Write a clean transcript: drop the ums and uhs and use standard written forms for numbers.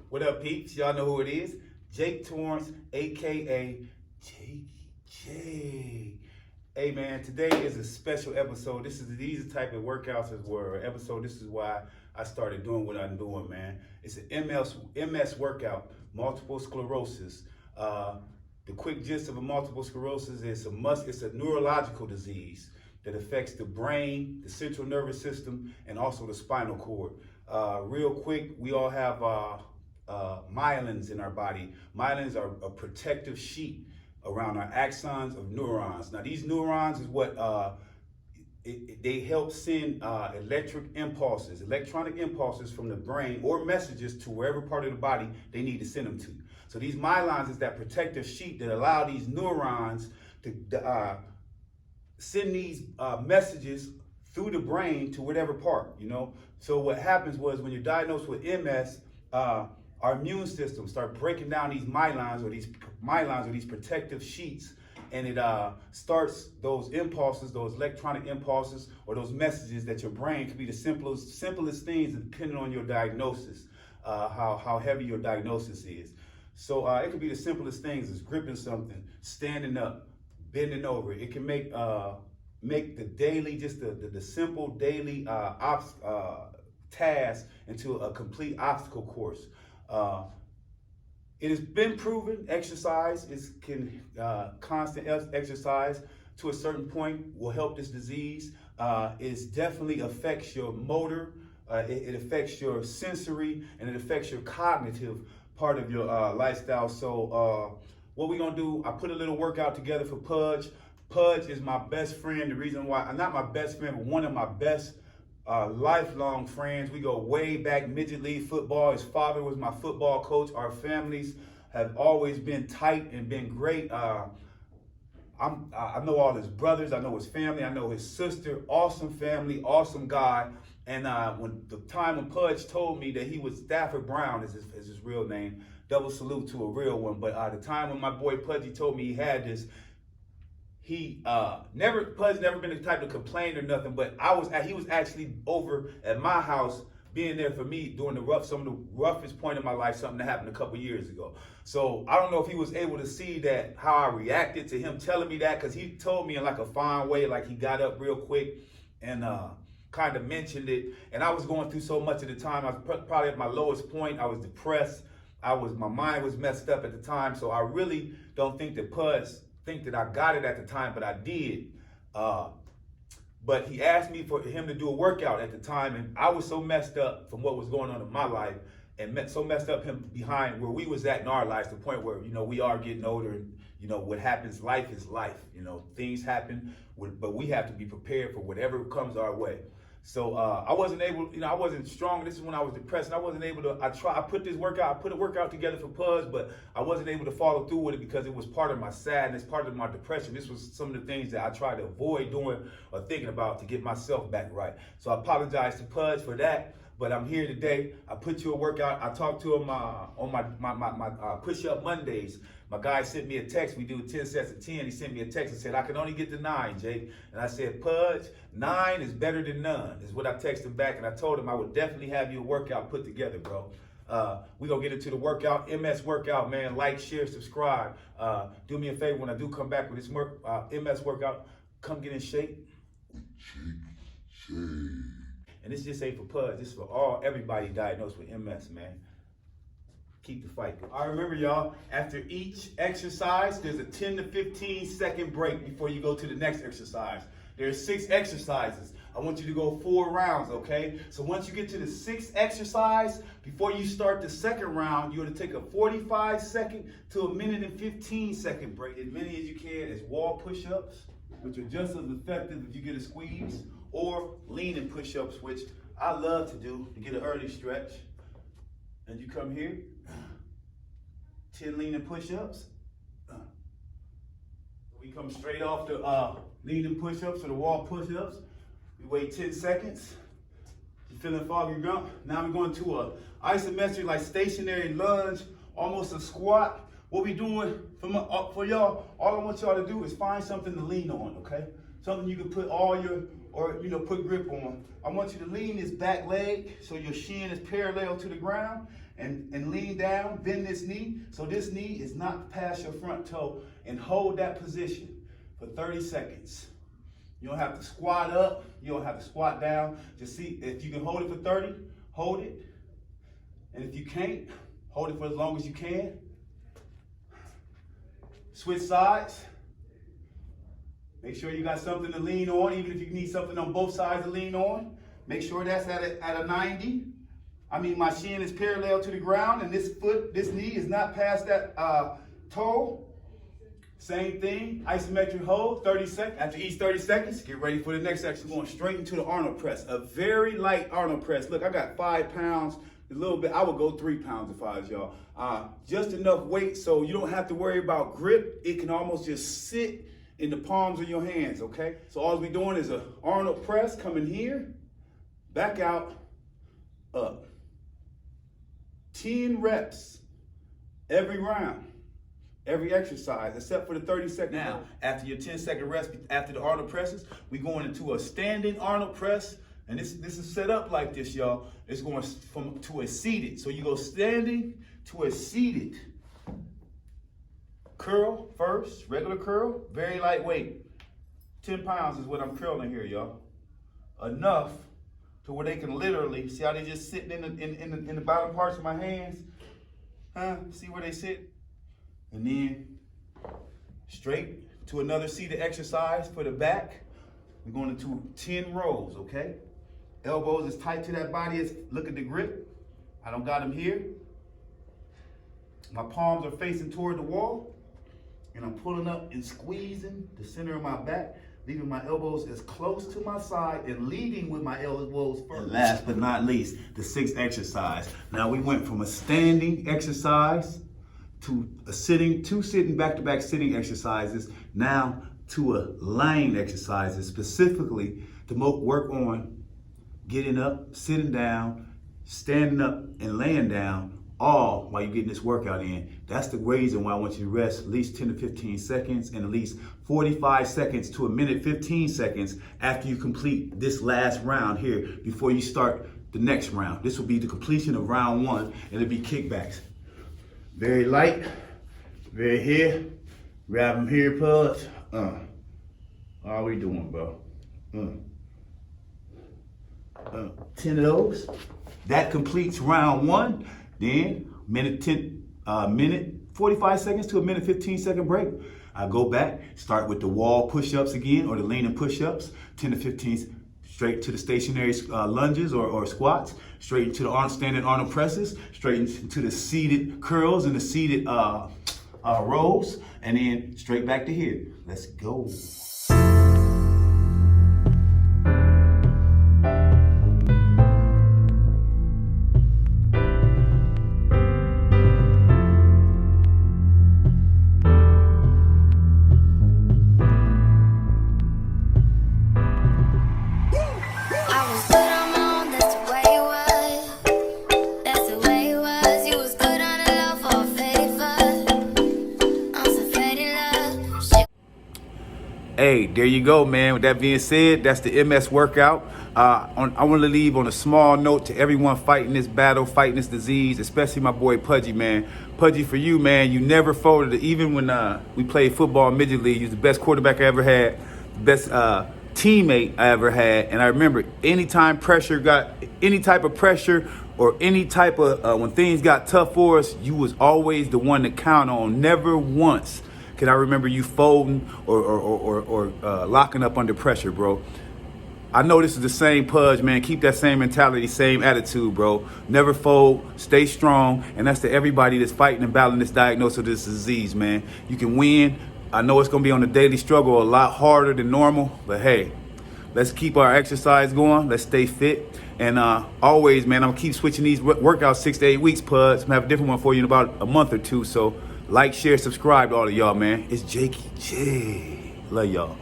What up, peeps? Y'all know who it is. Jake Torrance, aka Jakey J. Hey man, today is a special episode. These are the type of workouts or episode. This is why I started doing what I'm doing, man. It's an MS workout, multiple sclerosis. The quick gist of a multiple sclerosis is it's a neurological disease that affects the brain, the central nervous system, and also the spinal cord. Real quick, we all have myelins in our body. Myelins are a protective sheet around our axons of neurons. Now these neurons is what they help send electronic impulses from the brain or messages to wherever part of the body they need to send them to. So these myelins is that protective sheet that allow these neurons to send these messages through the brain to whatever part, you know. So what happens was when you're diagnosed with MS, our immune system start breaking down these myelins or these protective sheets, and it starts those impulses, those electronic impulses or those messages that your brain can be the simplest things depending on your diagnosis, how heavy your diagnosis is. So it could be the simplest things as gripping something, standing up, bending over. It can make the daily, just the simple daily task into a complete obstacle course. It has been proven exercise constant exercise to a certain point will help this disease. It definitely affects your motor, it affects your sensory, and it affects your cognitive part of your lifestyle. So what we're gonna do, I put a little workout together for Pudge. Pudge is my best friend. The reason why, I'm not my best friend, but one of my best lifelong friends. We go way back, midget league football. His father was my football coach. Our families have always been tight and been great. I know all his brothers. I know his family. I know his sister. Awesome family, awesome guy. And when Pudge told me that he was Stafford Brown is his real name, double salute to a real one. But the time when my boy Pudgee told me he had this, Pudge never been the type to complain or nothing, but he was actually over at my house being there for me during some of the roughest point in my life, something that happened a couple years ago. So I don't know if he was able to see that, how I reacted to him telling me that, because he told me in like a fine way, like he got up real quick and kind of mentioned it. And I was going through so much at the time. I was probably at my lowest point. I was depressed. My mind was messed up at the time. So I really don't think that Pudge think that I got it at the time, but I did. But he asked me for him to do a workout at the time, and I was so messed up from what was going on in my life, and so messed up him behind where we was at in our lives, to the point where, you know, we are getting older, and you know what happens, life is life. You know, things happen, but we have to be prepared for whatever comes our way. So I wasn't able, you know, I wasn't strong. This is when I was depressed, and I wasn't able to, I put a workout together for Pudge, but I wasn't able to follow through with it because it was part of my sadness, part of my depression. This was some of the things that I tried to avoid doing or thinking about to get myself back right. So I apologize to Pudge for that, but I'm here today. I put you a workout. I talked to him on my push-up Mondays. My guy sent me a text. We do 10 sets of 10. He sent me a text and said, I can only get to 9, Jake. And I said, Pudge, 9 is better than none, is what I texted him back. And I told him I would definitely have you a workout put together, bro. We're going to get into the workout, MS workout, man. Like, share, subscribe. Do me a favor when I do come back with this MS workout, come get in shape. And this just ain't for Pudge. This is for everybody diagnosed with MS, man. Keep the fight going. I remember, y'all, after each exercise, there's a 10 to 15 second break before you go to the next exercise. There's 6 exercises. I want you to go 4 rounds, okay? So once you get to the 6th exercise, before you start the 2nd round, you're gonna take a 45-second to a minute and 15-second break. As many as you can as wall push-ups, which are just as effective if you get a squeeze, or leaning push-ups, which I love to do to get an early stretch. And you come here, 10 leaning push-ups. We come straight off the leaning push-ups or the wall push-ups. We wait 10 seconds. You feeling foggy grump? Now we're going to a isometric, like stationary lunge, almost a squat. What we doing for y'all, all I want y'all to do is find something to lean on, okay? Something you can put put grip on. I want you to lean this back leg so your shin is parallel to the ground, and lean down, bend this knee. So this knee is not past your front toe, and hold that position for 30 seconds. You don't have to squat up. You don't have to squat down. Just see if you can hold it for 30, hold it. And if you can't, hold it for as long as you can. Switch sides. Make sure you got something to lean on, even if you need something on both sides to lean on. Make sure that's at a 90. I mean, my shin is parallel to the ground, and this knee is not past that toe. Same thing, isometric hold, 30 seconds. After each 30 seconds, get ready for the next section. Going straight into the Arnold press, a very light Arnold press. Look, I got 5 pounds, a little bit. I would go 3 pounds if I was y'all. Just enough weight so you don't have to worry about grip. It can almost just sit in the palms of your hands, okay? So all we're doing is a Arnold press, coming here, back out, up. 10 reps every round, every exercise, except for the 30-second. Now, after your 10-second rest, after the Arnold presses, we're going into a standing Arnold press. And this is set up like this, y'all. It's going to a seated. So you go standing to a seated. Curl first, regular curl, very lightweight. 10 pounds is what I'm curling here, y'all. Enough to where they can literally, see how they just sitting in the bottom parts of my hands? See where they sit? And then straight to another seated exercise for the back. We're going into 10 rows, okay? Elbows as tight to that body as, look at the grip. I don't got them here. My palms are facing toward the wall. And I'm pulling up and squeezing the center of my back, leaving my elbows as close to my side and leading with my elbows first. And last but not least, the 6th exercise. Now we went from a standing exercise to a sitting, 2 sitting back-to-back sitting exercises, now to a lying exercises, specifically to work on getting up, sitting down, standing up, and laying down, all while you're getting this workout in. That's the reason why I want you to rest at least 10 to 15 seconds and at least 45 seconds to a minute 15 seconds after you complete this last round here before you start the next round. This will be the completion of round 1, and it'll be kickbacks. Very light, very here. Grab them here, Pudge. How we doing, bro? 10 of those. That completes round 1. Then minute 45 seconds to a minute 15 second break. I go back, start with the wall push-ups again, or the leaning push-ups, 10 to 15, straight to the stationary lunges or squats, straight into the standing Arnold presses, straight into the seated curls and the seated rows, and then straight back to here. Let's go. Hey, there you go, man. With that being said, that's the MS workout. I want to leave on a small note to everyone fighting this battle, fighting this disease, especially my boy Pudgee, man. Pudgee, for you, man, you never folded. Even when we played football in Midget League, you was the best quarterback I ever had, the best teammate I ever had. And I remember anytime any type of pressure or any type of, when things got tough for us, you was always the one to count on. Never once can I remember you folding or locking up under pressure, bro. I know this is the same Pudge, man. Keep that same mentality, same attitude, bro. Never fold, stay strong, and that's to everybody that's fighting and battling this diagnosis of this disease, man. You can win. I know it's gonna be on the daily struggle a lot harder than normal, but hey, let's keep our exercise going. Let's stay fit. And always, man, I'm gonna keep switching these workouts 6 to 8 weeks, Pudge. I'm gonna have a different one for you in about a month or two, so like, share, subscribe to all of y'all, man. It's Jakey J. Love y'all.